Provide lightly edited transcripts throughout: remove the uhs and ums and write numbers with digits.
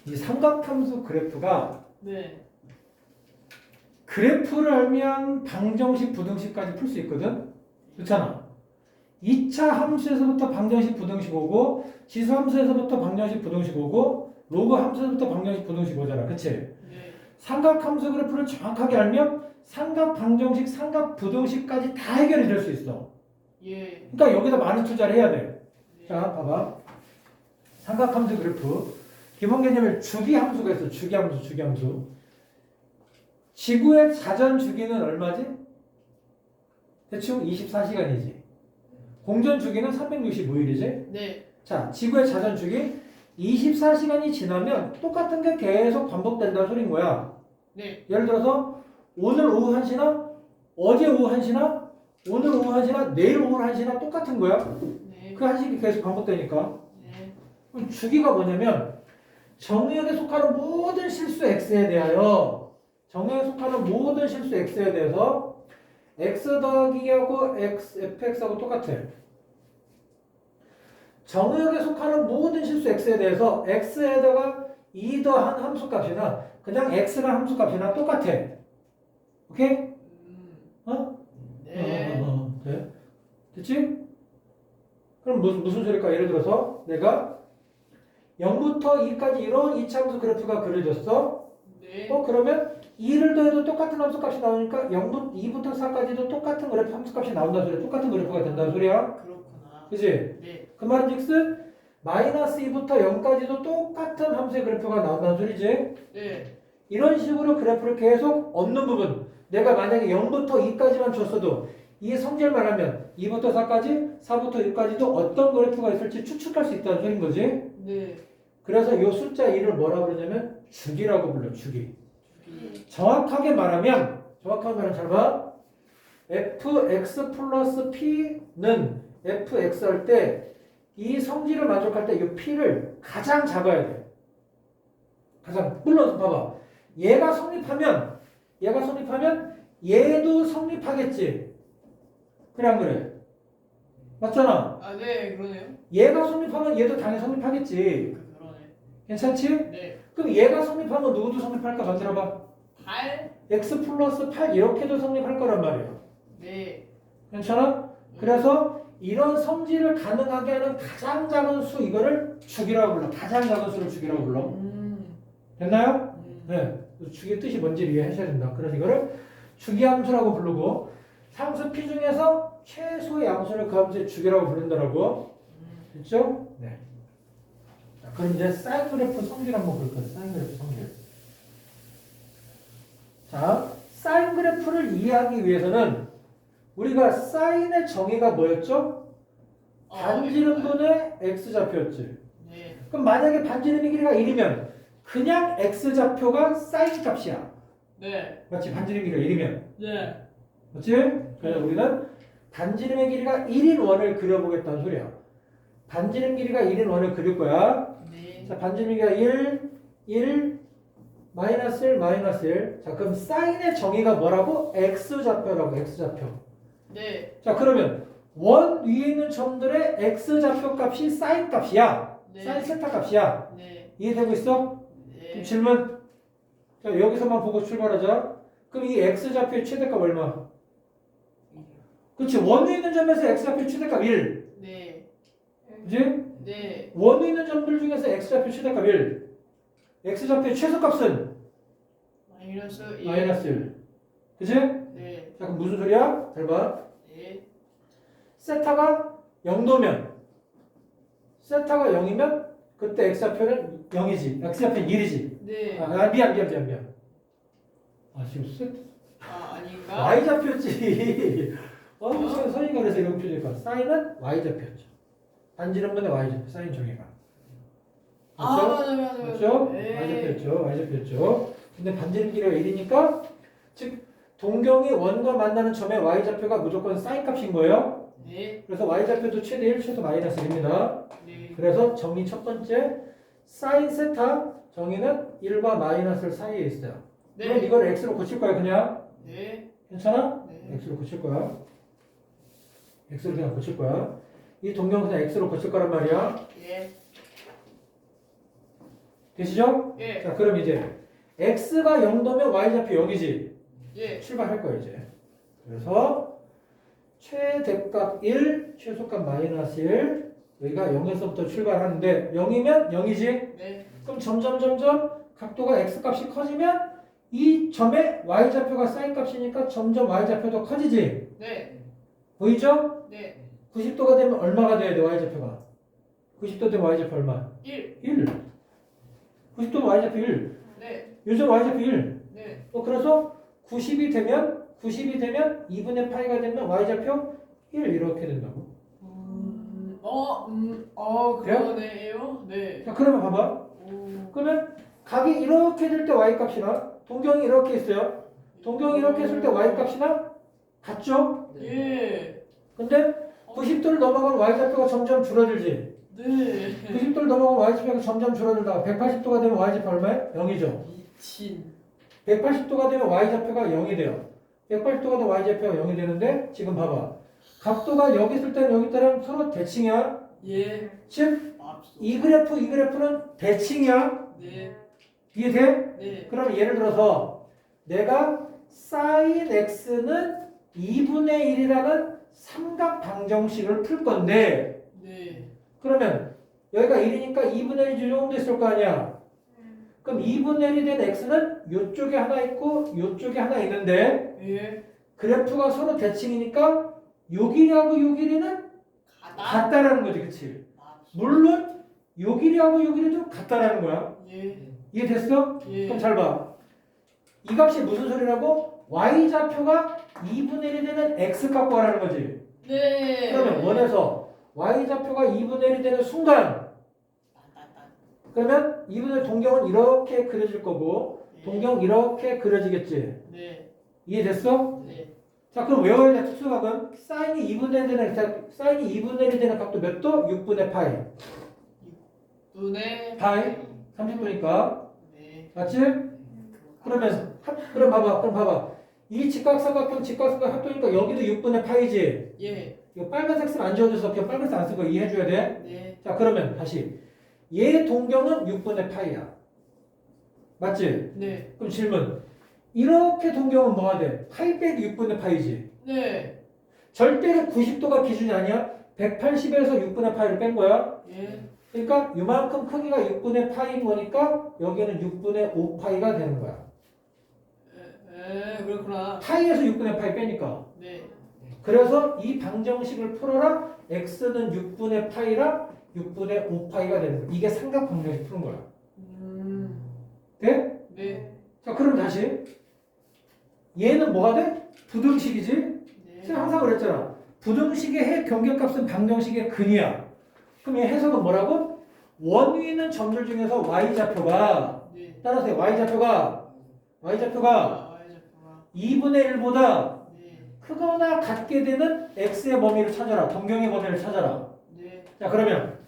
이 삼각함수 그래프가 네. 그래프를 알면 방정식, 부등식까지 풀 수 있거든? 그렇잖아. 2차 함수에서부터 방정식, 부등식 오고 지수 함수에서부터 방정식, 부등식 오고 로그 함수에서부터 방정식, 부등식 오잖아. 그치? 네. 삼각함수 그래프를 정확하게 알면 삼각 방정식, 삼각 부등식까지 다 해결이 될 수 있어. 예. 그러니까 여기다 많은 투자를 해야 돼. 네. 자, 봐봐. 삼각함수 그래프. 기본 개념을 주기함수가 있어. 주기함수, 주기함수. 지구의 자전 주기는 얼마지? 대충 24시간이지. 공전 주기는 365일이지. 네. 자, 지구의 자전 주기 24시간이 지나면 똑같은 게 계속 반복된다는 소린 거야. 네. 예를 들어서 오늘 오후 1시나 어제 오후 1시나 오늘 오후 1시나 내일 오후 1시나 똑같은 거야. 네. 그 1시이 계속 반복되니까. 네. 그럼 주기가 뭐냐면 정의역에 속하는 모든 실수 x에 대하여 정의역에 속하는 모든 실수 x에 대해서 x 더하기하고 x, fx하고 똑같아. 정의역에 속하는 모든 실수 x에 대해서 x에다가 2 더한 함수값이나 그냥 x란 함수값이나 똑같아. 오케이? 어? 네. 네. 됐지? 그럼 무슨 소리일까? 예를 들어서 내가 0부터 2까지 이런 이차함수 그래프가 그려졌어. 네. 그러면 2를 더해도 똑같은 함수값이 나오니까 2부터 4까지도 똑같은 그래프 함수값이 나온다는 소리야. 똑같은 그래프가 된다는 소리야. 그렇구나. 그치? 네. 그 말은즉슨 마이너스 2부터 0까지도 똑같은 함수의 그래프가 나온다는 소리지. 네. 이런 식으로 그래프를 계속 얻는 부분. 내가 만약에 0부터 2까지만 줬어도 이 성질만 하면 2부터 4까지, 4부터 6까지도 어떤 그래프가 있을지 추측할 수 있다는 소린 거지. 네. 그래서 이 숫자 2를 뭐라 부르냐면 주기라고 불러. 주기. 주기. 정확하게 말하면 잘 봐. fx 플러스 p는 fx 할 때 이 성질을 만족할 때 이 p를 가장 작아야 돼. 가장. 물론 봐봐. 얘가 성립하면 얘도 성립하겠지. 그래 안 그래? 맞잖아. 아, 네. 그러네요. 얘가 성립하면 얘도 당연히 성립하겠지. 그러네. 괜찮지? 네. 그럼 얘가 성립하면 누구도 성립할까? 만들어봐. 8. x 플러스 8 이렇게도 성립할 거란 말이야. 네. 괜찮아? 그래서 이런 성질을 가능하게 하는 가장 작은 수 이거를 주기라고 불러. 가장 작은 수를 주기라고 불러. 됐나요? 네. 주기의 뜻이 뭔지를 이해하셔야 된다. 그래서 이거를 주기함수라고 부르고 상수 p 중에서 최소의 양수를 그 함수의 주기라고 부른다라고. 됐죠? 네. 자, 그럼 이제 사인 그래프 성질 한번 볼 거예요. 사인 그래프 성질. 자, 사인 그래프를 이해하기 위해서는 우리가 사인의 정의가 뭐였죠? 반지름분의 x좌표였지. 네. 그럼 만약에 반지름의 길이가 1이면 그냥 x좌표가 사인 값이야. 네. 맞지? 반지름의 길이가 1이면. 네. 맞지? 그래서 우리는 반지름의 길이가 1인 원을 그려보겠다는 소리야. 반지름 길이가 1인 원을 그릴 거야. 네. 자, 반지름 길이가 1, 마이너스 1, 마이너스 1. 자, 그럼 사인의 정의가 뭐라고? x좌표라고, x좌표. 네. 자, 그러면 원 위에 있는 점들의 x좌표 값이 사인 값이야. 네. 사인 세타 값이야. 네. 이해되고 있어? 네. 그럼 질문. 자, 여기서만 보고 출발하자. 그럼 이 x좌표의 최대값 얼마? 그렇지. 원 위에 있는 점에서 x좌표 최대값 1. 네. 그지? 네. 원 위에 있는 점들 중에서 x좌표 최대값 1. x좌표의 최소값은 마이너스 1. 마이너스 1. 그지? 네. 자, 그럼 무슨 소리야? 잘 봐. 네. 세타가 0도면 세타가 0이면 그때 x좌표는 0이지. x좌표는 1이지. 네. 미안. 아, 지금 아닌가? y좌표였지. 무슨 선이가 그래서 이런 표니까 사인은 y좌표였죠. 반지름분의 y좌표, 사인 정의가. 맞아요. 맞죠? 네. y좌표였죠. 근데 반지름 길이가 1이니까 즉 동경이 원과 만나는 점의 y좌표가 무조건 사인 값인 거예요. 네. 그래서 y좌표도 최대 1, 최소 마이너스 1입니다. 네. 그래서 정의 첫 번째 사인 세타 정의는 1과 마이너스 사이에 있어요. 그럼 네. 이걸 x로 고칠 거야 그냥. 네. 괜찮아? 네. x로 고칠 거야. x로 그냥 고칠 거야. 이 동경 그냥 x로 고칠 거란 말이야. 예. 되시죠? 예. 자, 그럼 이제 x가 0도면 y좌표 0이지. 예. 출발할 거예요, 이제. 그래서 최대값 1, 최소값 마이너스 1. 여기가 0에서부터 출발하는데 0이면 0이지. 네. 그럼 점점 각도가 x값이 커지면 이 점의 y좌표가 sin값이니까 점점 y좌표도 커지지. 네. 보이죠? 네. 90도가 되면 얼마가 돼야 돼, y좌표가? 90도 되면 y좌표 얼마? 1. 1. 90도면 y좌표 1. 네. 요즘 y좌표 1. 네. 그래서 90이 되면 2분의 파이가 되면 y좌표 1 이렇게 된다고. 그러네요. 네. 자, 그러면 봐봐. 오. 그러면 각이 이렇게 될 때 y값이나 동경이 이렇게 있어요. 동경이 이렇게 했을 때 y값이나 같죠? 예. 근데 90도를 넘어가면 y좌표가 점점 줄어들지. 네. 90도를 넘어가면 y좌표가 점점 줄어들다가 180도가 되면 y좌표 얼마예요? 0이죠. 미친. 180도가 되면 y좌표가 0이 돼요. 180도가 되면 y좌표가 0이 되는데 지금 봐봐. 각도가 여기 있을 때는 여기 때랑 서로 대칭이야. 예. 즉, 맙소. 이 그래프는 대칭이야. 네. 이해돼? 네. 그럼 예를 들어서 내가 sin x는 2분의 1이라는 삼각 방정식을 풀 건데 네. 그러면 여기가 1이니까 2분의 1이 이 정도 있을 거 아니야. 그럼 2분의 1이 된 x는 이쪽에 하나 있고 이쪽에 하나 있는데 예. 그래프가 서로 대칭이니까 요 길이하고 요 길이는 같다라는 거지, 그치? 맙소. 물론 요 길이하고 요 길이도 같다라는 거야. 예. 이해됐어? 예. 그럼 잘 봐. 이 값이 무슨 소리라고? y좌표가 2분의 1이 되는 x값 구하라는 거지. 네. 그러면 원에서 y좌표가 2분의 1이 되는 순간 그러면 2분의 1 동경은 이렇게 그려질 거고 동경 이렇게 그려지겠지. 네. 이해됐어? 네. 자, 그럼 외워야 돼. 특수각은 사인이 2분의 1 되는 사인이 2분의 1이 되는 값도 몇 도? 6분의 파이. 눈에 파이 30도니까. 네. 맞지? 그럼 봐봐. 이 직각삼각형 합도니까 여기도 6분의 파이지. 예. 이거 빨간색 쓰면 안 지워져서 그냥 빨간색 안 쓰고 이해해줘야 돼. 네. 자, 그러면 다시 얘 동경은 6분의 파이야. 맞지? 네. 그럼 질문. 이렇게 동경은 뭐가 돼? 파이 빼기 6분의 파이지. 네. 절대로 90도가 기준이 아니야. 180에서 6분의 파이를 뺀 거야. 예. 그러니까 이만큼 크기가 6분의 파이인 거니까 여기는 6분의 5파이가 되는 거야. 그렇구나. 파이에서 6분의 파이 빼니까. 네. 그래서 이 방정식을 풀어라. x는 6분의 파이라 6분의 5파이가 되는 거야. 이게 삼각 방정식 푸는 거야. 돼? 네. 자, 그럼 다시 얘는 뭐가 돼? 부등식이지? 네. 제가 항상 그랬잖아. 부등식의 해 경계값은 방정식의 근이야. 그럼 얘 해석은 뭐라고? 원위는 점들 중에서 y좌표가 네. 따라서 y좌표가 와이자표가 2분의 1보다 네. 크거나 같게 되는 x의 범위를 찾아라. 동경의 범위를 찾아라. 네. 자, 그러면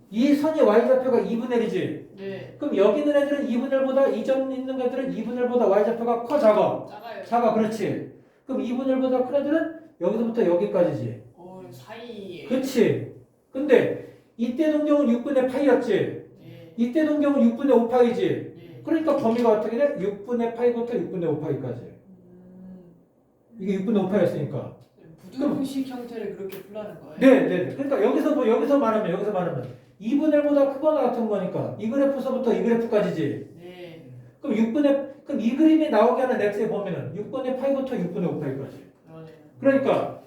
이 선이 y좌표가 2분의 1이지. 네. 그럼 여기 있는 애들은 2분의 1보다 이 점 있는 애들은 2분의 1보다 y좌표가 커 작아? 작아요. 작아. 그렇지. 그럼 2분의 1보다 큰 애들은 여기서부터 여기까지지. 사이에. 그렇지. 근데 이때 동경은 6분의 파이였지. 네. 이때 동경은 6분의 5파이지. 네. 그러니까 범위가 어떻게 돼? 6분의 파이부터 6분의 5파이까지. 이게 6분의 5파이였으니까. 부등식 형태를 그렇게 풀라는 거예요? 네. 그러니까 여기서 말하면 2분의 1보다 크거나 같은 거니까 이 그래프서부터 이 그래프까지지. 네. 그럼 이 그림이 나오게 하는 x의 범위는 6분의 파이부터 6분의 5파이까지. 그러네요. 그러니까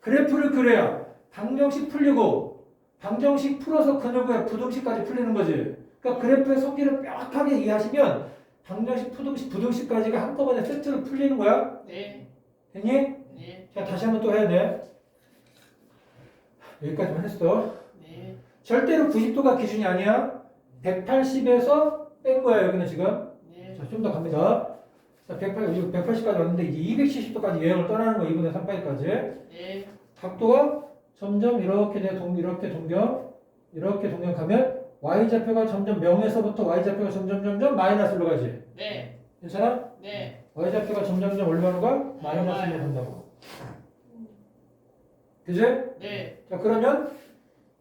그래프를 그려야 방정식 풀리고 방정식 풀어서 그 누구의 부등식까지 풀리는 거지. 그러니까 그래프의 성질을 명확하게 이해하시면 방정식, 부등식까지가 한꺼번에 세트로 풀리는 거야. 네. 됐니? 네. 자, 다시 한번 또 해야 돼. 여기까지만 했어. 네. 절대로 90도가 기준이 아니야. 180에서 뺀 거야, 여기는 지금. 네. 자, 좀 더 갑니다. 자, 180까지 왔는데 이제 270도까지 유형을 떠나는 거 2분의 3파이까지. 네. 각도가 점점 이렇게 이렇게 동경 가면 y좌표가 점점 0에서부터 y좌표가 점점 마이너스로 가지. 네. 괜찮아? 네. y좌표가 점점 얼마로 가? 마이너스로 간다고. 그지? 네. 자, 그러면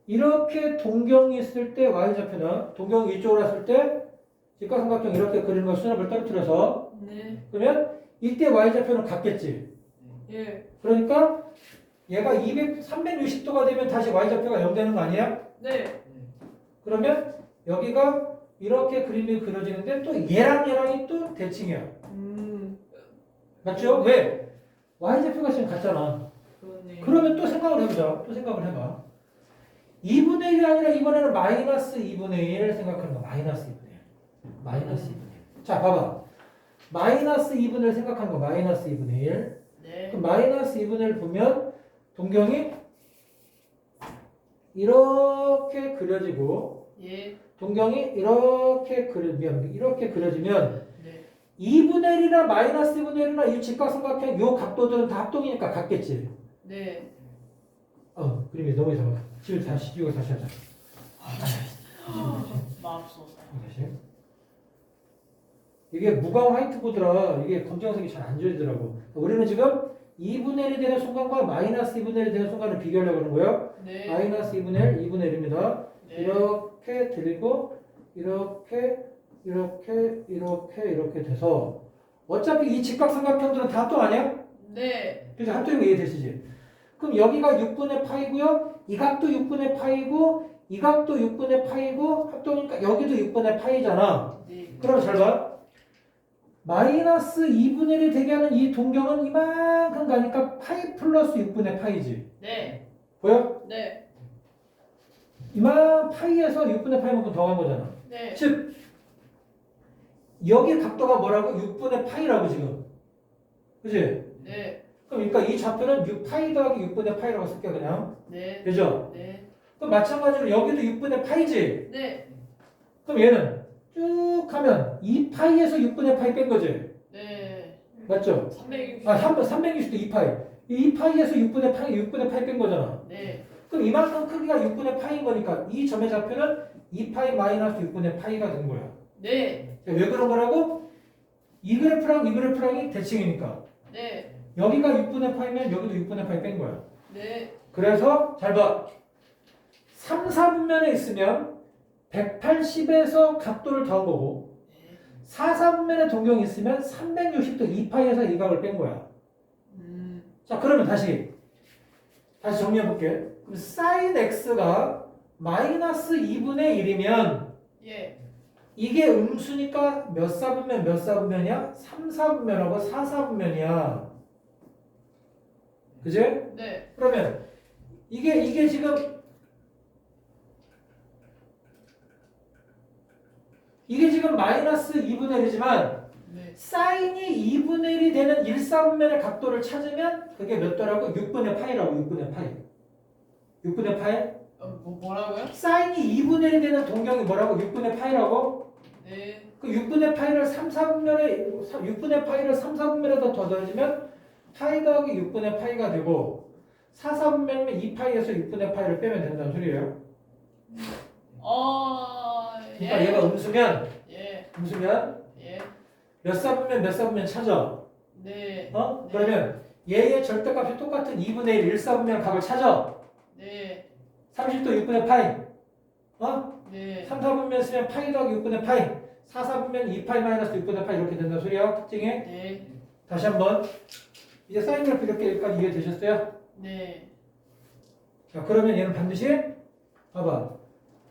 이렇게 동경이 있을 때 y좌표는 동경이 이쪽으로 왔을 때 직각삼각형 이렇게 그리는 걸 수납을 떨어뜨려서 네. 그러면 이때 y좌표는 같겠지. 예. 그러니까 얘가 360도가 되면 다시 y좌표가 0 되는 거 아니야? 네. 그러면 여기가 이렇게 그림이 그려지는데 또 얘랑이 또 대칭이야. 맞죠? 왜? y좌표가 지금 같잖아. 그러네. 그러면 또 생각을 해보자. 또 생각을 해봐. 2분의 1이 아니라 이번에는 마이너스 2분의 1 생각하는 거. 마이너스 2분의 1. 마이너스 2분의 1. 자, 봐봐. 마이너스 2분의 1 생각하는 거. 마이너스 2분의 1. 네. 그럼 마이너스 2분의 1 보면 동경이 이렇게 그려지고 예. 동경이 이렇게 그려지면 네. 2분의 1이나 마이너스 2분의 1이나 이 직각삼각형 요 각도들은 다 합동이니까 같겠지. 네. 그림이 너무 이상하다. 지금 다시 이거 다시 하자. 마법소사. 다시. 이게 무광 화이트보드라 이게 검정색이 잘 안 지워지더라고. 우리는 지금 2분의 1이 되는 순간과 마이너스 2분의 1이 되는 순간을 비교하려고 하는 거예요. 네. 마이너스 2분의 1, 2분의 1입니다. 네. 이렇게 들리고 이렇게 돼서 어차피 이 직각삼각형들은 다 합동 아니야? 네. 그래서 합동이면 이해되시지? 그럼 여기가 6분의 파이고요. 이 각도 6분의 파이고 이 각도 6분의 파이고 합동이니까 여기도 6분의 파이잖아. 네. 그럼 잘 봐. 마이너스 2분의 1이 되게 하는 이 동경은 이만큼 가니까 파이 플러스 6분의 파이지. 네. 보여? 네. 이만 파이에서 6분의 파이만큼 더한 거잖아. 네. 즉 여기 각도가 뭐라고? 6분의 파이라고 지금. 그치? 네. 그럼 그러니까 이 좌표는 6파이 더하기 6분의 파이라고 쓸게 그냥. 네. 그죠? 네. 그럼 마찬가지로 여기도 6분의 파이지. 네. 그럼 얘는 쭉 하면 2파이에서 6분의 파이 뺀 거지. 네. 맞죠? 360. 360도 2파이. 이 2파이에서 6분의 파이 뺀 거잖아. 네. 그럼 이만큼 크기가 6분의 파이인 거니까 이 점의 좌표는 2파이 마이너스 6분의 파이가 된 거야. 네. 왜 그런 거라고? 이 그래프랑 이 그래프랑이 대칭이니까. 네. 여기가 6분의 파이면 여기도 6분의 파이 뺀 거야. 네. 그래서 잘 봐. 3, 4분면에 있으면 180에서 각도를 더한 거고 4, 4분면에 동경이 있으면 360도 2파이에서 이 각을 뺀 거야. 자, 그러면 다시 정리해 볼게. 그럼 sin x가 마이너스 2분의 1이면 예. 이게 음수니까 몇 사분면 몇 사분면이야? 3, 4분면하고 4, 4분면이야. 그지? 네. 그러면 이게 지금 마이너스 2분의 1이지만 네. 사인이 2분의 1이 되는 1, 4분면의 각도를 찾으면 그게 몇 도라고? 6분의 파이라고. 6분의 파이. 6분의 파이? 뭐라고요? 사인이 2분의 1이 되는 동경이 뭐라고? 6분의 파이라고? 네. 그 6분의 파이를 3, 4분면에다 더 더해주면 파이 더하기 6분의 파이가 되고 4, 4분면이면 2파이에서 6분의 파이를 빼면 된다는 소리예요. 그러니까 예. 얘가 음수면 예. 몇 사분면 몇 사분면 찾아. 네. 네. 그러면 얘의 절대값이 똑같은 2분의 1, 1, 4분면 값을 찾아. 네. 30도 6분의 파이. 네. 3, 4분면 쓰면 파이 더하기 6분의 파이. 4, 4분면 2파이 마이너스 6분의 파이 이렇게 된다는 소리야. 특징이. 네. 다시 한번. 이제 사인 그래프 이렇게 여기까지 이해되셨어요? 네. 자, 그러면 얘는 반드시 봐봐.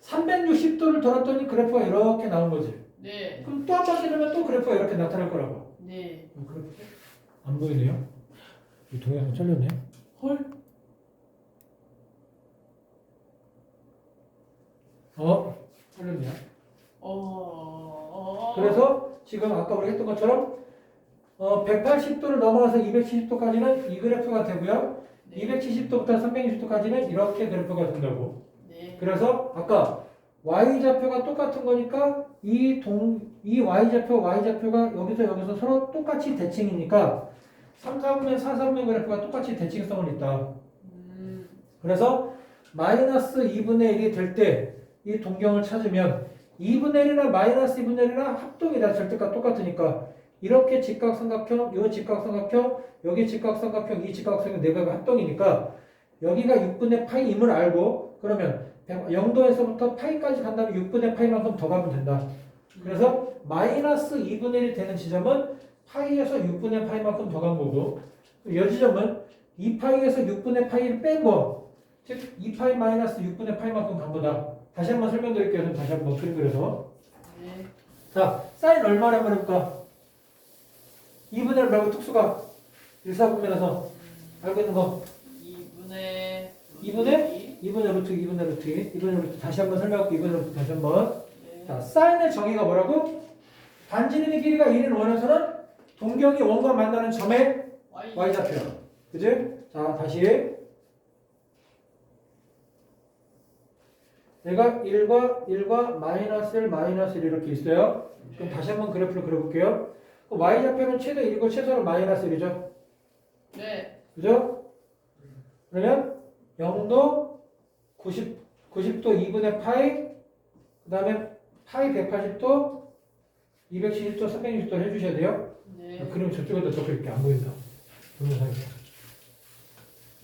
360도를 돌았더니 그래프가 이렇게 나온 거지. 네. 그럼 또 한 바퀴 돌면 또 그래프가 이렇게 나타날 거라고. 네. 그래프 안 보이네요? 이 동영상 잘렸네. 헐. 잘렸네요. 어. 그래서 지금 아까 우리 했던 것처럼 180도를 넘어가서 270도까지는 이 그래프가 되고요. 네. 270도부터 360도까지는 이렇게 그래프가 된다고. 네. 그래서 아까 y좌표가 똑같은 거니까 이 y좌표가 여기서 서로 똑같이 대칭이니까 3, 4분면, 4, 4분면 그래프가 똑같이 대칭성은 있다. 그래서 마이너스 2분의 1이 될 때 이 동경을 찾으면 2분의 1이나 마이너스 2분의 1이나 합동이다. 절대값 똑같으니까 이렇게 직각삼각형, 요 직각삼각형, 여기 직각삼각형, 이 직각삼각형 네 개가 합동이니까 여기가 6분의 파이임을 알고 그러면 0도에서부터 파이까지 간다면 6분의 파이만큼 더 가면 된다. 그래서 마이너스 2분의 1이 되는 지점은 파이에서 6분의 파이만큼 더 간 거고, 이 지점은 2파이에서 6분의 파이를 뺀 거, 즉 2파이 마이너스 6분의 파이만큼 간 거다. 다시 한번 설명드릴게요. 그럼 다시 한번 그림 그려서. 네. 자, 사인 얼마를 한번 해볼까? 2분의 1 말고 특수가 1사분면에서 알고 있는 거 2분의 2분의 루트 2분의 루트 다시 한번 설명할게요. 2분의 루트 다시 한번. 네. 자, 사인의 정의가 뭐라고? 반지름의 길이가 1인 원에서는 동경이 원과 만나는 점의 y좌표야. 그지? 자, 다시. 얘가 1과 마이너스 1, 마이너스 1 이렇게 있어요. 그럼 다시 한번 그래프를 그려볼게요. y좌표는 최대 1이고 최소는 마이너스 1이죠. 네. 그죠? 그러면 0도 90도 2분의 파이, 그 다음에 파이 180도, 270도, 360도 해주셔야 돼요. 네. 그럼 저쪽에다 적혀 이렇게 안 보인다. 동영상에.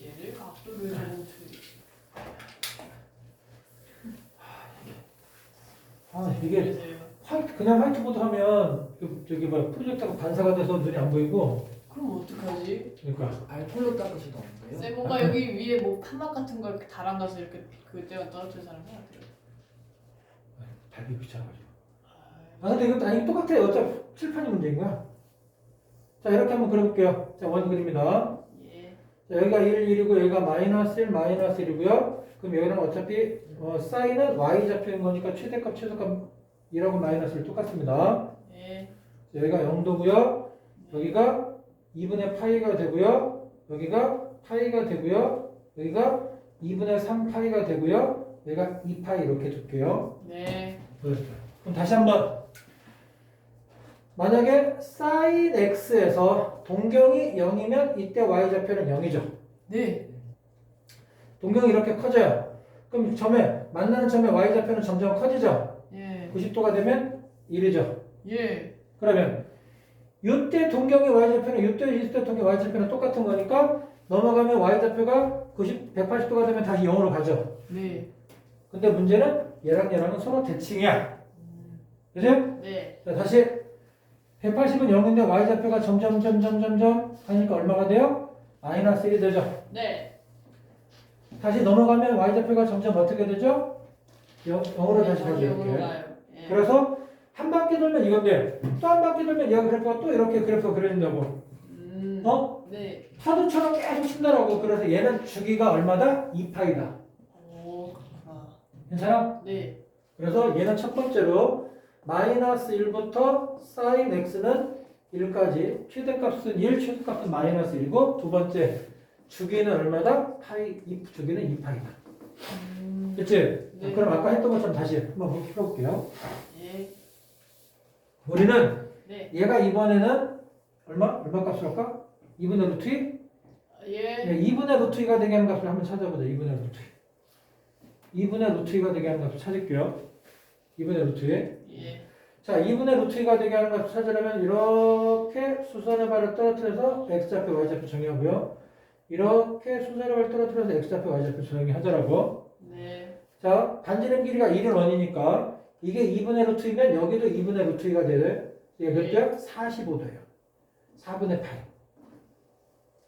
얘를 각도를 보고 이게 그냥 화이트보드 하면 저기 프로젝터가 반사가 돼서 눈이 안 보이고. 그럼 어떡하지? 그러니까 알콜로 닦으시도 없는데요? 쌤 뭔가 여기 위에 뭐 판막 같은 걸 이렇게 달아놔서 이렇게 그때가 떨어뜨린 사람 같아요. 달기 귀찮아가지고. 근데 이것도 아니 똑같아요. 어차피 칠판이 문제인 거야. 자, 이렇게 한번 그려볼게요. 자, 원 그립니다. 예. 자, 여기가 1, 1이고 여기가 마이너스 1, 마이너스 1이고요. 그럼 여기는 어차피 사인은 y좌표인 거니까 최대값, 최소값 1하고 마이너스 1 똑같습니다. 예. 자, 여기가 0도고요. 여기가 2분의 파이가 되고요. 여기가 파이가 되고요. 여기가 2분의 3 파이가 되고요. 여기가 2파이 이렇게 줄게요. 네. 그럼 다시 한번. 만약에 sin x에서 동경이 0이면 이때 y좌표는 0이죠. 네. 동경이 이렇게 커져요. 그럼 만나는 점의 y좌표는 점점 커지죠. 예. 90도가 되면 1이죠. 예. 그러면 이때 동경의 y좌표는 이때 있을 때 동경 y좌표는 똑같은 거니까 넘어가면 y좌표가 180도가 되면 다시 0으로 가죠. 네. 근데 문제는 얘랑은 서로 대칭이야. 그죠? 네. 자, 다시 180은 0인데 y좌표가 점점 하니까 얼마가 돼요? 마이너스 1이 되죠. 네. 다시 넘어가면 y좌표가 점점 어떻게 되죠? 0으로 다시 가죠. 영으로 이렇게. 가요. 예. 그래서 한 바퀴 돌면 이건데 또 한 바퀴 돌면 얘가 그래프가 또 이렇게 그래프가 그려진다고. 네. 파도처럼 계속 친다라고. 그래서 얘는 주기가 얼마다? 2파이다. 오, 그렇구나. 괜찮아? 네. 그래서 얘는 첫 번째로 마이너스 1부터 sin x는 1까지 최대값은 1, 최소값은 마이너스 1이고 두 번째 주기는 얼마다? 파이, 주기는 2파이다. 그치? 네. 그럼 아까 했던 것처럼 다시 한번 해볼게요. 예. 우리는 네. 얘가 이번에는 얼마 값을 할까? 2분의 루트 2? 예. 네, 2분의 루트 2가 되게 하는 값을 한번 찾아보자. 2분의 루트 2. 2분의 루트 2가 되게 하는 값을 찾을게요. 2분의 루트 2. 예. 자, 2분의 루트 2가 되게 하는 값을 찾으려면 이렇게 수선의 발을 떨어뜨려서 x좌표, y좌표 정의하고요. 이렇게 수선의 발을 떨어뜨려서 x좌표, y좌표 정의하자라고. 네. 자, 반지름 길이가 1은 원이니까 이게 2분의 루트 2면 여기도 2분의 루트 2가 돼요. 이게 몇 도야? 45도예요. 4분의 8.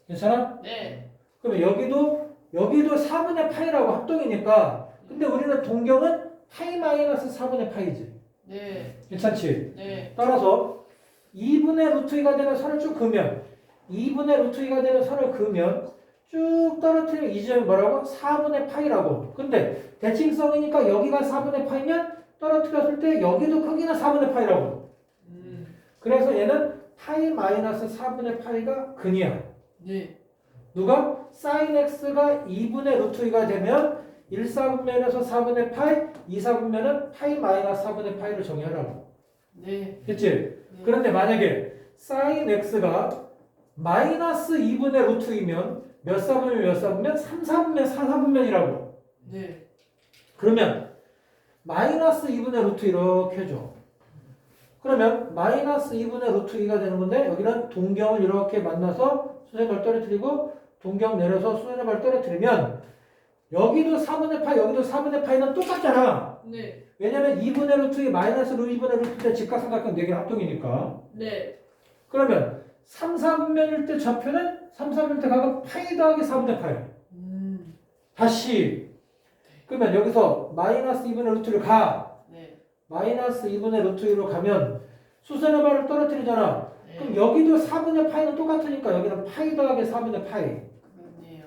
괜찮아? 네. 그러면 여기도 4분의 파이라고 합동이니까 근데 우리는 동경은 파이 마이너스 4분의 파이지. 네. 괜찮지? 네. 따라서 2분의 루트 2가 되는 선을 쭉 그으면 2분의 루트 2가 되는 선을 그으면 쭉 떨어뜨리면 이 지점이 뭐라고? 4분의 파이라고. 근데 대칭성이니까 여기가 4분의 파이면 떨어뜨렸을 때 여기도 크기는 4분의 파이라고. 그래서 얘는 파이 마이너스 4분의 파이가 근이야. 네. 누가? sin x가 2분의 루트 2가 되면 1사분면에서 4분의 파이, 2사분면은 파이 마이너스 4분의 파이를 정의하라고. 네. 그치? 네. 그런데 만약에 sin x가 마이너스 2분의 루트 2면 몇 사분면 몇 사분면? 3사분면 4사분면이라고. 네. 그러면 마이너스 2분의 루트 이렇게 해줘. 그러면 마이너스 2분의 루트 2가 되는 건데 여기는 동경을 이렇게 만나서 수선의 발 떨어뜨리고 동경 내려서 수선의 발 떨어뜨리면 여기도 4분의 파이, 여기도 4분의 파이는 똑같잖아. 네. 왜냐면 2분의 루트 2 마이너스 루 2분의 루트 때 직각삼각형 4개 합동이니까. 네. 그러면 3, 4분면일 때 좌표는 3, 4분면 때 각은 파이 더하기 4분의 파이. 다시 그러면 여기서 마이너스 2분의 루트를 가. 네. 마이너스 2분의 루트 2로 가면 수선의 발을 떨어뜨리잖아. 네. 그럼 여기도 4분의 파이는 똑같으니까 여기는 파이 더하기 4분의 파이. 그렇네요.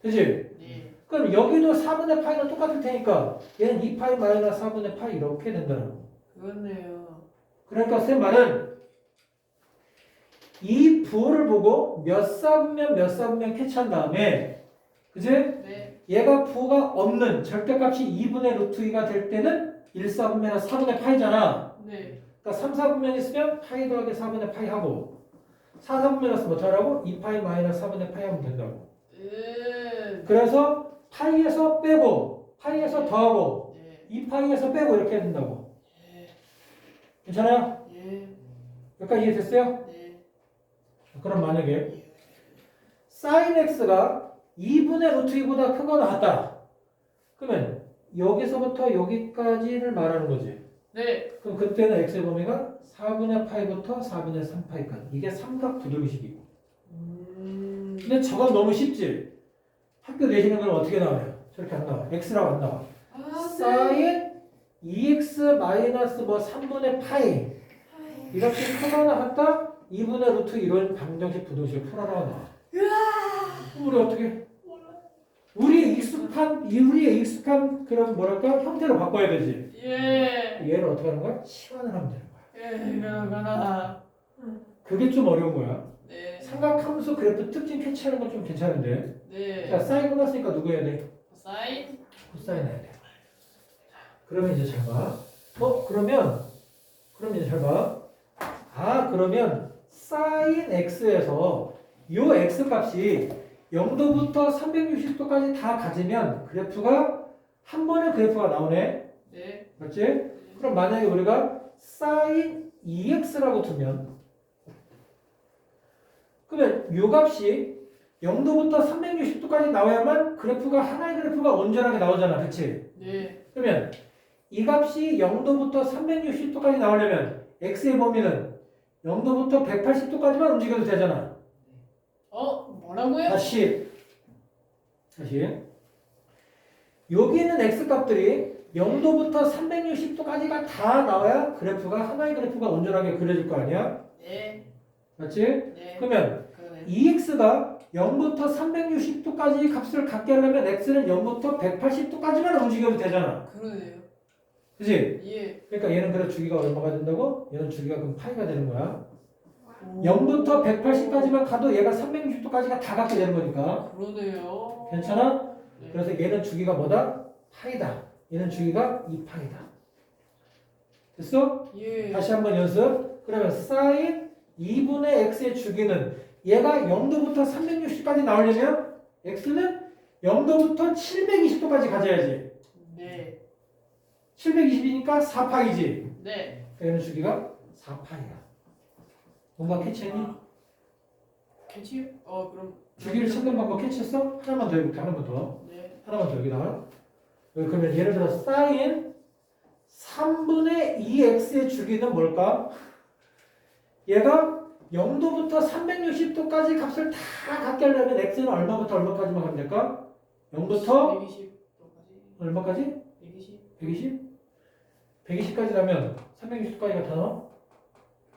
그지? 네. 그럼 여기도 4분의 파이는 똑같을 테니까 얘는 2파이 마이너스 4분의 파이 이렇게 된다는 거. 그렇네요. 그러니까 쌤 말은 이 부호를 보고 몇 사분면 캐치한 다음에 그지? 네. 얘가 부호가 없는 절대값이 2분의 루트 2가 될 때는 1사분면이나 4분의 파이잖아. 네. 그러니까 3, 4분면 있으면 파이 더하기 4분의 파이 하고 4, 4분면 있으면 어떡하라고? 2파이 마이너스 4분의 파이 하면 된다고. 그래서 파이에서 빼고 파이에서 더하고 네. 2파이에서 빼고 이렇게 해야 된다고. 예. 괜찮아요? 예. 여기까지 이해됐어요? 네. 그럼 만약에 sin x가 2분의 루트 2보다 크거나 같다. 그러면 여기서부터 여기까지를 말하는 거지. 네. 그럼 그때는 x의 범위가 4분의 파이부터 4분의 3파이까지. 이게 삼각 부등식이고. 근데 저건 너무 쉽지? 학교 내시는 건 어떻게 나와요? 저렇게 안 나와. x라고 안 나와. sin 2x 마이너스 뭐 3분의 파이. 이렇게 크거나 같다? 2분의 루트 이런 방정식 부등식을 풀어라 나와. 우리 어떻게? 우리의 익숙한 그런 뭐랄까 형태로 바꿔야 되지. 예. 얘를 어떻게 하는 거야? 치환을 하면 되는 거야. 예. 그러거나. 그게 좀 어려운 거야. 네. 삼각함수 그래프 특징 캐치하는 건 좀 괜찮은데. 네. 자, 사인 끝났으니까 누구 해야 돼? 사인. 코사인 해야 돼. 그러면 이제 잘 봐. 그러면 이제 잘 봐. 그러면 사인 x에서 요 x 값이 0도부터 360도까지 다 가지면 그래프가 한 번에 그래프가 나오네. 네. 맞지? 그럼 만약에 우리가 sin 2x라고 두면 그러면 요 값이 0도부터 360도까지 나와야만 그래프가 하나의 그래프가 온전하게 나오잖아. 그치? 네. 그러면 이 값이 0도부터 360도까지 나오려면 x의 범위는 0도부터 180도까지만 움직여도 되잖아. 뭐라고요? 다시 여기 있는 x 값들이 0도부터 360도까지가 다 나와야 그래프가 하나의 그래프가 온전하게 그려질 거 아니야? 네. 맞지? 네. 그러면 그러네. 2x가 0부터 360도까지 값을 갖게 하려면 x는 0부터 180도까지만 움직여도 되잖아. 그러네요. 그치? 예. 그러니까 얘는 그래 주기가 얼마가 된다고? 얘는 주기가 그럼 파이가 되는 거야. 0부터 180까지만 가도 얘가 360도까지가 다 갖게 되는 거니까. 그러네요. 괜찮아? 네. 그래서 얘는 주기가 뭐다? 파이다. 얘는 주기가 2파이다. 됐어? 예. 다시 한번 연습. 그러면 sin 2분의 x의 주기는 얘가 0도부터 360까지 나오려면 x는 0도부터 720도까지 가져야지. 네. 720이니까 4파이지. 네. 얘는 주기가 4파이야. 뭔가 캐치했니? 괜찮요? 그럼. 주기를 찾는 방법 캐치했어? 하나만 더 해볼게. 하나만 더. 네. 하나만 더 여기다가. 그러면 예를 들어 sin 3분의 2x의 주기는 뭘까? 얘가 0도부터 360도까지 값을 다 갖게 하려면 x는 얼마부터 얼마까지만 가면 될까? 0부터 120도까지. 얼마까지? 120. 120? 120까지 가면 360도까지가 다 나와?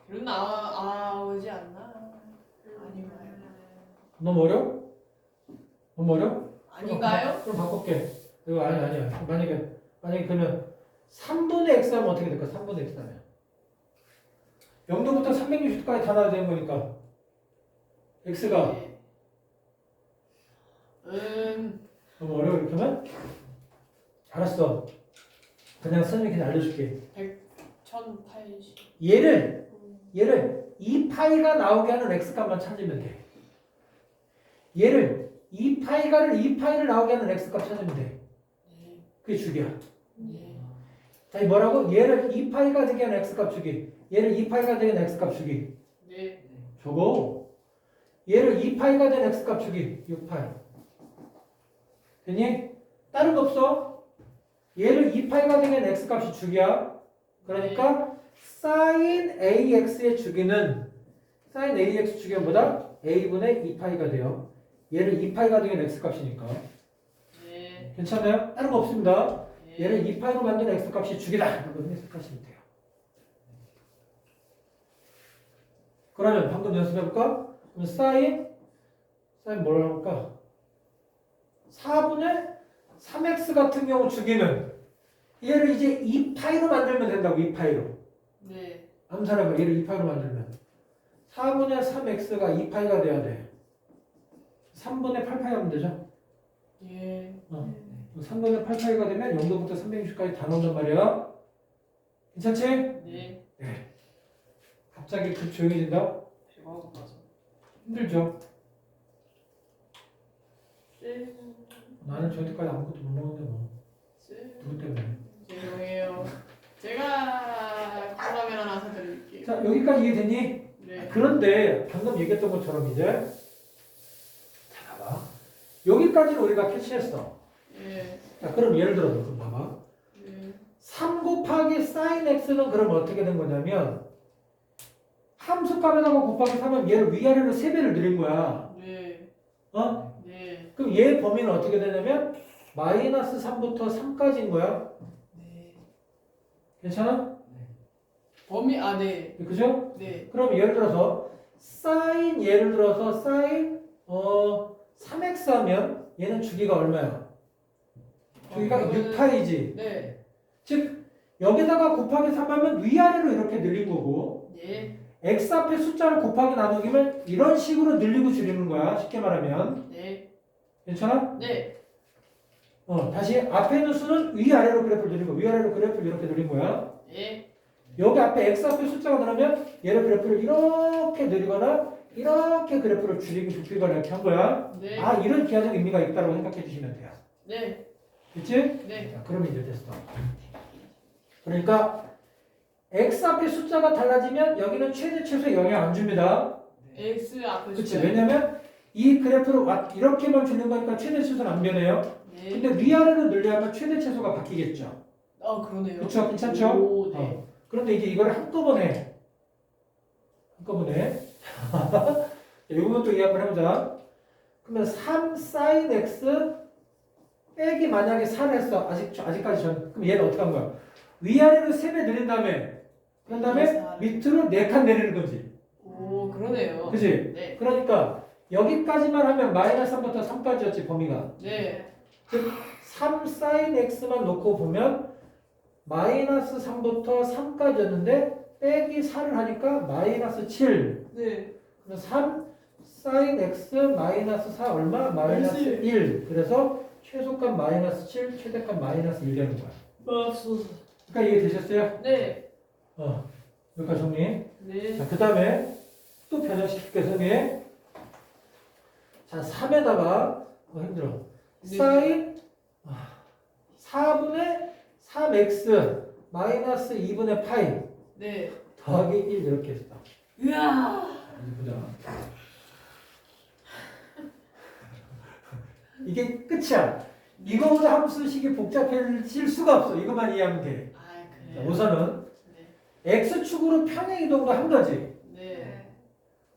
그럼 나오지 않나? 아닌가요? 너무 어려워? 너무 어려워? 아닌가요? 그럼 바꿀게. 이거 아니야. 만약에 그러면 3분의 x 하면 어떻게 될까? 3분의 x 하면 0도부터 360도까지 다 나와야 되는 거니까 x가 네. 너무 어려워 이렇게 하면? 알았어. 그냥 선생님이 그냥 알려줄게. 1080. 얘를 2파이가 나오게 하는 x값만 찾으면 돼. 얘를 2파이를 나오게 하는 x값 찾으면 돼. 네. 그게 주기야. 네. 다시 뭐라고? 얘를 2파이가 되게 하는 x값 주기. 얘를 2파이가 되는 x값 주기. 네. 저거 얘를 2파이가 된 x값 주기. 6파이. 됐니? 다른 거 없어. 얘를 2파이가 되는 x값이 주기야. 그러니까 sin ax의 주기는 sin ax 주기는 뭐다? a분의 2파이가 돼요. 얘를 2파이가 되는 x값이니까. 네. 괜찮아요? 다른 거 없습니다. 네. 얘를 2파이로 만드는 x값이 주기다. 이렇게 해석하시면 돼요. 그러면 방금 연습해볼까? 그럼 sin 뭐라고 할까? 4분의 3x 같은 경우 주기는 얘를 이제 2파이로 만들면 된다고. 2파이로 네. 암산해봐. 얘를 2파이로 만들면 4분의 3x가 2파이가 돼야 돼. 3분의 8파이 하면 되죠? 예. 3분의 8파이가 되면 0도부터 360까지 다 나온단 말이야. 괜찮지? 네. 갑자기 급 조용해진다? 배가 고파서. 힘들죠? 네. 나는 저기까지 아무것도 못 먹는데 뭐 네. 누구 때문에. 죄송해요. 제가 컵라면 하나 사드릴게요. 자, 여기까지 이해됐니? 네. 그런데 방금 얘기했던 것처럼 이제 자, 봐봐. 여기까지는 우리가 캐치했어. 예. 자, 그럼 예를 들어서 그럼 봐봐. 네. 3 곱하기 sin x는 그럼 어떻게 된 거냐면 함수값에다가 곱하기 3은 얘를 위아래로 3배를 늘린 거야. 네. 어? 네. 그럼 얘 범위는 어떻게 되냐면 마이너스 3부터 3까지인 거야. 네. 괜찮아? 범위 네. 그죠? 네. 그럼 예를 들어서 예를 들어서 sin 3x 하면 얘는 주기가 얼마야? 주기가 그거는- 6파이지. 네. 즉 여기다가 곱하기 3 하면 위아래로 이렇게 늘린 거고 네. x 앞에 숫자를 곱하기 나누기면 이런 식으로 늘리고 줄이는 거야. 쉽게 말하면. 네. 괜찮아? 네. 다시 앞에 있는 수는 위아래로 그래프를 늘린 거야. 위아래로 그래프를 이렇게 늘린 거야. 네. 여기 앞에 x 앞에 숫자가 들어가면 얘를 그래프를 이렇게 늘리거나 이렇게 그래프를 줄이고 좁히거나 이렇게 한 거야. 네. 아, 이런 기하적 의미가 있다고 생각해 주시면 돼요. 네. 그치? 네. 자, 그러면 이제 됐어. 그러니까 x 앞에 숫자가 달라지면 여기는 최대 최소에 영향 안 줍니다. X 앞에 그치? 숫자. 왜냐면 이 그래프를 이렇게만 주는 거니까 최대 최소는 안 변해요. 네. 근데 위아래로 늘려면 최대 최소가 바뀌겠죠. 그러네요. 그쵸? 괜찮죠? 오, 네. 그런데 이제 이걸 한꺼번에 이거는 또 이해 한번 해보자. 그러면 3 sin x 빼기 만약에 4를 했어. 아직까지 그럼 얘는 어떻게 한 거야? 위아래로 3배 늘린 다음에 그런 다음에 밑으로 4칸 내리는 거지. 오, 그러네요. 그치? 네. 그러니까 여기까지만 하면 마이너스 3부터 3까지였지 범위가. 네. 즉 3 sin x만 놓고 보면 마이너스 3부터 3까지였는데 빼기 4를 하니까 마이너스 7. 네. 그럼 3 sin x 마이너스 4 얼마? 마이너스 1. 그래서 최소값 마이너스 7, 최대값 마이너스 1 되는 거야. 그러니까 이해되셨어요? 네. 여기까지 정리. 네. 자, 그 다음에 또 변형시킬게 정리. 자, 3에다가 힘들어. 네. sin 4분의 3x 마이너스 2분의 파이 네. 더하기 1 이렇게 했어. 으아. 보자. 이게 끝이야. 이거보다 함수식이 복잡해질 수가 없어. 이것만 이해하면 돼. 아, 자, 그래요. 우선은 네. x축으로 평행 이동도 한 거지. 네.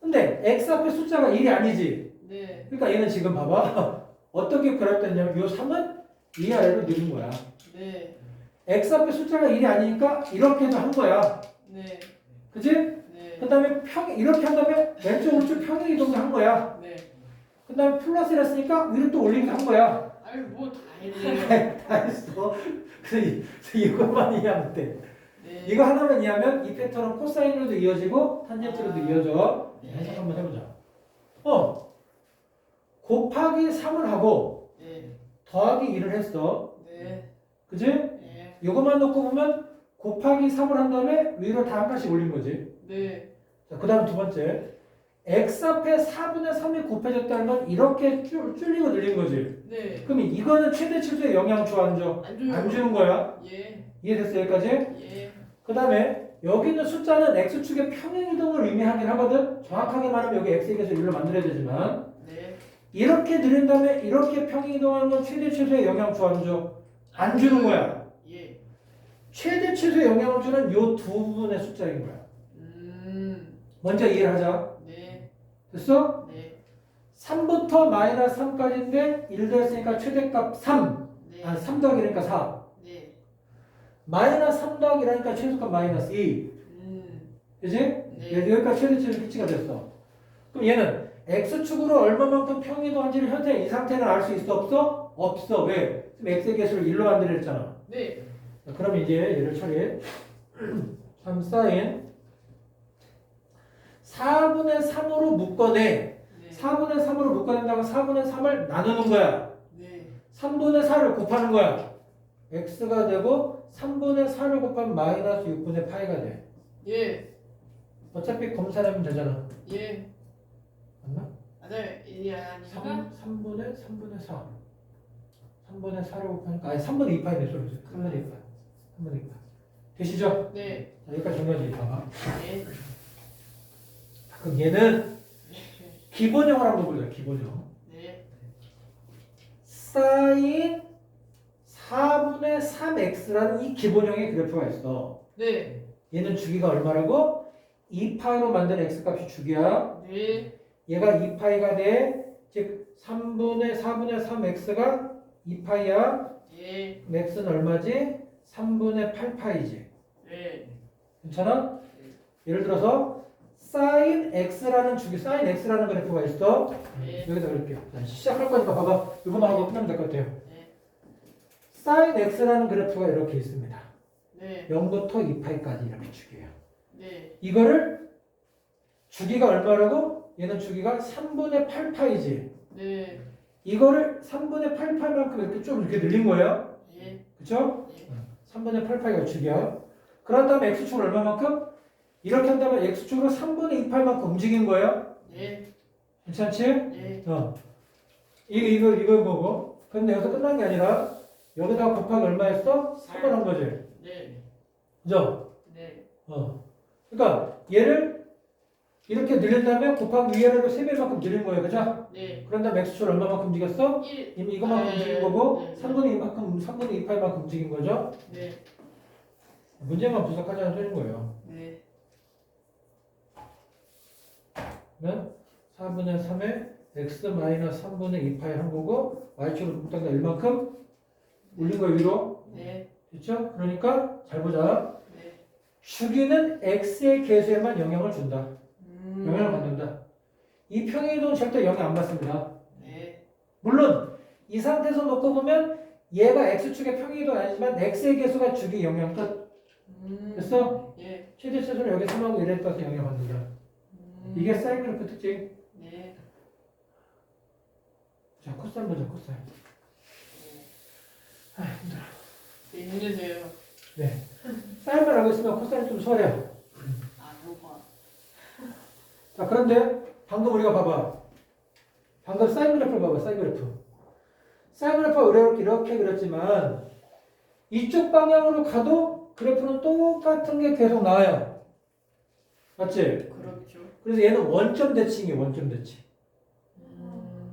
근데 x 앞에 숫자가 1이 아니지. 네. 그러니까 얘는 지금 봐봐. 어떻게 그랬냐면 요 3은 위아래로 늘린 거야. 네. x 앞에 숫자가 1이 아니니까 이렇게도 한 거야. 네. 그치? 네. 그 다음에 이렇게 한 다음에 왼쪽 오른쪽 평행 이동도 한 거야. 네. 그 다음에 플러스를 했으니까 위로 또 올리기도 한 거야. 아유, 뭐 다 했네요. 다 했어. 그래서 이것만 이해하면 돼. 네. 이거 하나만 이해하면 이 패턴은 코사인으로도 이어지고 탄젠트로도 이어져. 네. 해석 한번 해보자. 곱하기 3을 하고 네. 더하기 1을 했어. 네. 그지? 네. 이것만 놓고 보면 곱하기 3을 한 다음에 위로 다 한 칸씩 올린 거지. 네. 자, 그 다음 두 번째. x 앞에 4분의 3이 곱해졌다는 건 이렇게 줄리고 늘린 거지. 네. 그럼 이거는 최대 최소의 영향 줘, 안 줘? 안 줘요. 안 주는 거야. 예. 이해됐어, 여기까지? 예. 그 다음에 여기 있는 숫자는 x축의 평행 이동을 의미하긴 하거든. 정확하게 말하면 여기 x에게서 1로 만들어야 되지만 네. 이렇게 늘린 다음에 이렇게 평행이동하는 건 최대 최소의 영향 줘 안 줘? 안 주는 거야. 예. 최대 최소의 영향을 주는 요 두 부분의 숫자인 거야. 먼저 이해를 하자. 네. 됐어? 네. 3부터 마이너스 3까지인데 1 더했으니까 최대값 3. 네. 3 더하기니까 4. 네. 마이너스 3 더하기라니까 최소값 마이너스 2. 그지? 네. 여기까지 최대 최소 필치가 됐어. 그럼 얘는 x축으로 얼마만큼 평이동한지를 현재 이 상태는 알 수 있어 없어? 없어. 왜? 지금 x의 개수를 1로 만들어 했잖아. 네. 자, 그럼 이제 얘를 처리해. 3 사인 4분의 3으로 묶어내. 네. 4분의 3으로 묶어낸다고 4분의 3을 나누는 거야. 네. 3분의 4를 곱하는 거야. x가 되고 3분의 4를 곱하면 마이너스 6분의 파이가 돼. 예. 어차피 검사하면 되잖아. 예. 맞나? 맞아요. 이게 아니라 3분의 4. 3분의 4를 곱하니까 아니 3분의 2 파이네. 3분의 2 파이. 3분의 2 파이. 되시죠? 네. 자, 여기까지 정리하지. 봐봐. 네. 그럼 얘는 기본형을 한번 보자. 기본형. 네. 사인 4분의 3x라는 이 기본형의 그래프가 있어. 네. 얘는 주기가 얼마라고? 2파이로 만든 x값이 주기야. 네. 얘가 2파이가 돼. 즉 3분의 4분의 3x가 2파이야. 예. 그럼 x는 얼마지? 3분의 8파이지. 네. 괜찮아? 예를 들어서 sin x라는 주기, sin x라는 그래프가 있어. 네. 여기다 그릴게요. 자, 시작할 거니까 봐봐. 이거만 하고 끝나면 될 것 같아요. 네. sin x라는 그래프가 이렇게 있습니다. 네. 0부터 2파이까지 이렇게 주기예요. 네. 이거를 주기가 얼마라고? 얘는 주기가 3분의 8파이지. 네. 이거를 3분의 8파이만큼 이렇게 좀 이렇게 늘린 거예요. 예. 그쵸? 예. 3분의 8파이가 주기야. 그런 다음에 x축을 얼마만큼? 이렇게 한다면 x축으로 3분의 2파이만큼 움직인 거예요. 네. 괜찮지? 네. 이거 보고. 근데 여기서 끝난 게 아니라 여기다가 곱하기 얼마 했어? 3을 한 거지. 네. 그죠? 네. 그러니까 얘를 이렇게 늘린 다음에 곱하기 위아래로 3배만큼 늘린 거예요. 그죠? 네. 그런 다음에 x축을 얼마만큼 움직였어? 1. 이미 이거만큼 네. 움직인 거고 네. 3분의 2파이만큼 움직인 거죠? 네. 문제만 분석하자는 소리인 거예요. 네. 그러면 4분의 3에 x 마이너스 3분의 2파이 한 거고 y축을 묶다가 1만큼 올린 거 위로. 네. 됐죠? 그러니까 잘 보자. 네. 주기는 x의 개수에만 영향을 준다. 음. 영향을 받는다. 이 평행이동은 절대 영향 안 받습니다. 네. 물론 이 상태에서 놓고 보면 얘가 x축의 평행이동이 아니지만 x의 개수가 주기 영향 끝. 됐어? 예. 최대 최소는 여기 3하고 1에 따라서 영향 받는다. 이게 사인 그래프 특징. 네. 자, 코사인 보자. 코사인. 아, 힘들어. 네. 힘내세요. 네. 사인만 알고 있으면 코사인 좀 수월해요. 아, 그렇구나. 자, 그런데 방금 우리가 봐봐. 방금 사인 그래프를 봐봐. 사인 그래프. 사인 그래프가 이렇게 그렸지만 이쪽 방향으로 가도 그래프는 똑같은 게 계속 나와요. 맞지? 그렇죠. 그래서 얘는 원점 대칭이에요. 원점 대칭.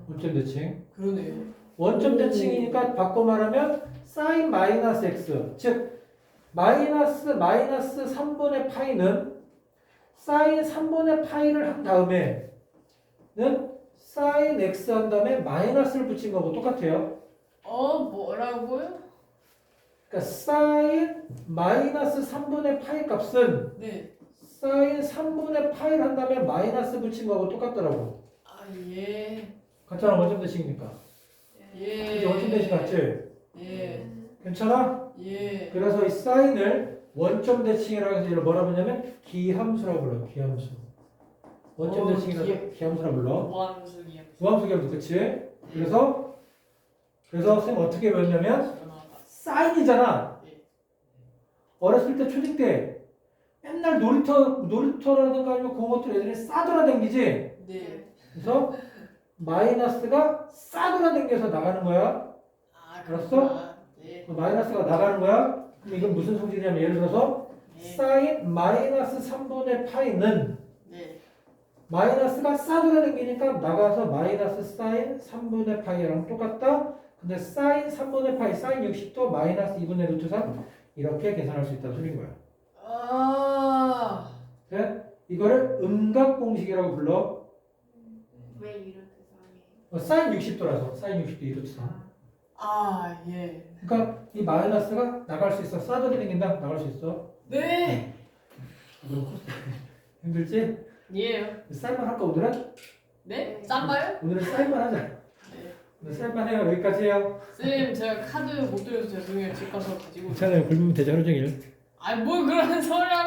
원점 대칭. 그러네요. 원점 대칭이니까 바꿔 말하면 sin 마이너스 x 즉 마이너스 3분의 파이는 sin 3분의 파이를 한 다음에는 sin x 한 다음에 마이너스를 붙인 거고 똑같아요. 뭐라고요? 그러니까 sin 마이너스 3분의 파이 값은 네. sin 3분의 파이를 한 다음에 마이너스 붙인 거하고 똑같더라고. 아, 예. 같잖아. 원점 대칭이니까. 예. 이제 원점 대칭 같지? 예. 괜찮아? 예. 그래서 이 사인을 원점 대칭이라고 해서 이걸 뭐라 부르냐면 기함수라고 불러. 기함수. 원점 대칭이라서 기함수라고 불러. 무한수기야. 무함수 기함수. 그치? 그래서 선생님 어떻게 배웠냐면 사인이잖아. 네. 어렸을 때 초딩 때 맨날 놀이터라든가 아니면 그런 것들 애들이 싸돌아다니지. 네. 그래서 마이너스가 싸돌아다녀서 나가는 거야. 아, 알았어? 그렇구나. 네. 마이너스가 나가는 거야. 그럼 이건 무슨 성질이냐면 예를 들어서 네. 사인 마이너스 3분의 파이는 네. 마이너스가 싸돌아다니니까 나가서 마이너스 사인 3분의 파이랑 똑같다. 근데 사인 3분의 파이, 사인 60도 마이너스 2분의 루트 3 이렇게 계산할 수 있다는 소리인 거야. 아. 네? 이거를 음각 공식이라고 불러. 왜 이런 대상이? 사인 60도라서 사인 60도 2루트 3. 아, 예. 그러니까 이 마이너스가 나갈 수 있어. 싸돌아다닌다. 나갈 수 있어. 네. 그럼 코스 힘들지? 예요. 쌀만 할까 오늘은? 네? 쌈바요? 오늘은 쌀만 하자. 네. 오늘 쌀만 해요. 여기까지 해요. 쌤, 제가 카드 못 드려서 죄송해요. 집 가서 가지고. 괜찮아요. 굶으면 되죠 하루 종일. 아니, 뭘 그런 소리 하는